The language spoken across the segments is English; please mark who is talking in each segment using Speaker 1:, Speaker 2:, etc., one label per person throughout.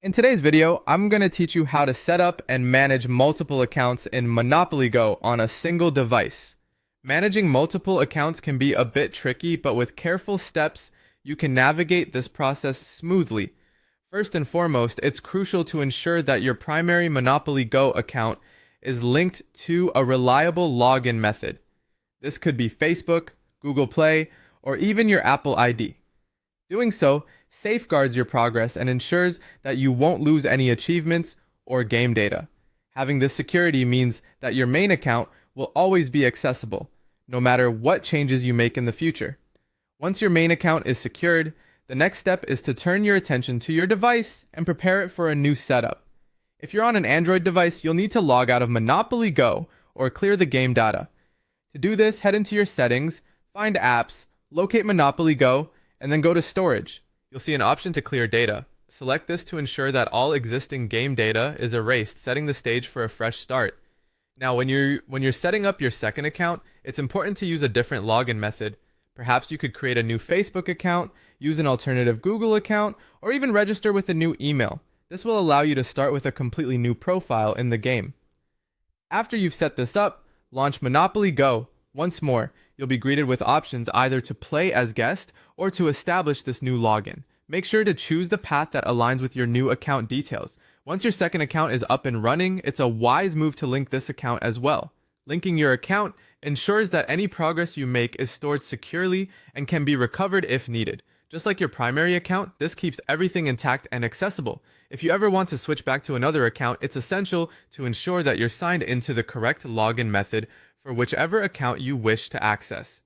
Speaker 1: In today's video, I'm going to teach you how to set up and manage multiple accounts in Monopoly Go on a single device. Managing multiple accounts can be a bit tricky, but with careful steps, you can navigate this process smoothly. First and foremost, it's crucial to ensure that your primary Monopoly Go account is linked to a reliable login method. This could be Facebook, Google Play, or even your Apple ID. Doing so safeguards your progress and ensures that you won't lose any achievements or game data. Having this security means that your main account will always be accessible, no matter what changes you make in the future. Once your main account is secured, the next step is to turn your attention to your device and prepare it for a new setup. If you're on an Android device, you'll need to log out of Monopoly Go or clear the game data. To do this, head into your settings, find apps, locate Monopoly Go, and then go to storage. You'll see an option to clear data. Select this to ensure that all existing game data is erased, setting the stage for a fresh start. Now, when you're setting up your second account, it's important to use a different login method. Perhaps you could create a new Facebook account, use an alternative Google account, or even register with a new email. This will allow you to start with a completely new profile in the game. After you've set this up, launch Monopoly Go. Once more, you'll be greeted with options either to play as guest or to establish this new login. Make sure to choose the path that aligns with your new account details. Once your second account is up and running, it's a wise move to link this account as well. Linking your account ensures that any progress you make is stored securely and can be recovered if needed. Just like your primary account, this keeps everything intact and accessible. If you ever want to switch back to another account, it's essential to ensure that you're signed into the correct login method for whichever account you wish to access.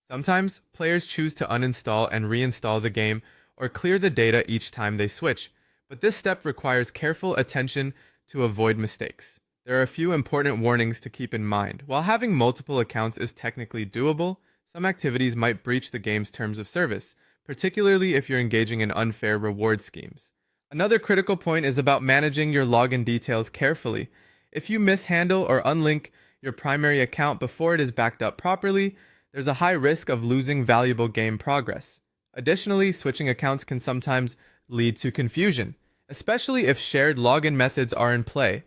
Speaker 1: Sometimes, players choose to uninstall and reinstall the game or clear the data each time they switch, but this step requires careful attention to avoid mistakes. There are a few important warnings to keep in mind. While having multiple accounts is technically doable, some activities might breach the game's terms of service, particularly if you're engaging in unfair reward schemes. Another critical point is about managing your login details carefully. If you mishandle or unlink your primary account before it is backed up properly, there's a high risk of losing valuable game progress. Additionally, switching accounts can sometimes lead to confusion, especially if shared login methods are in play.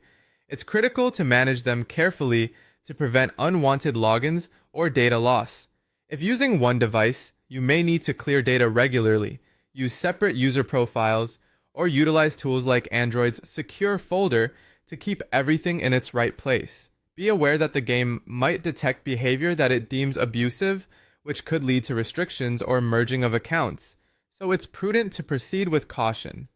Speaker 1: It's critical to manage them carefully to prevent unwanted logins or data loss. If using one device, you may need to clear data regularly, use separate user profiles, or utilize tools like Android's secure folder to keep everything in its right place. Be aware that the game might detect behavior that it deems abusive, which could lead to restrictions or merging of accounts, so it's prudent to proceed with caution.